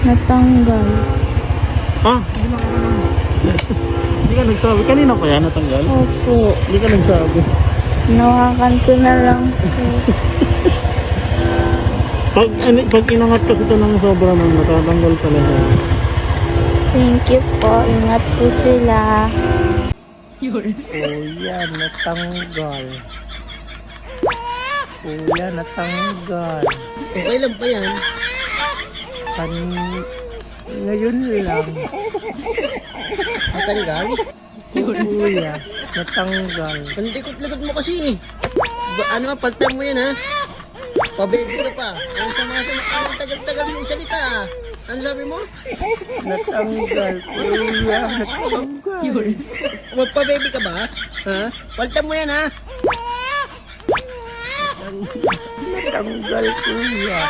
Natanggal. Ah, hindi ka nagsabi. Kanina pa yan natanggal? Opo. Hindi ka nagsabi. Nawakan ko na lang po. Pag inangat kasi ito ng sobra nang natatanggal talaga. Thank you po. Ingat po sila. Kuya, natanggal. Kuya, natanggal. Okay lang pa yan. Ngayon lang. Matanggal. Kuya, natanggal. Ang likot-likot mo kasi. Ano, paltan mo yan ha? Pababy ka pa. Ang sama-sama. Ang tagal-tagal mong salita ha? Ano sabi mo? Natanggal. Kuya, natanggal. Pababy ka ba? Ha? Paltan mo yan ha? Natanggal, kuya.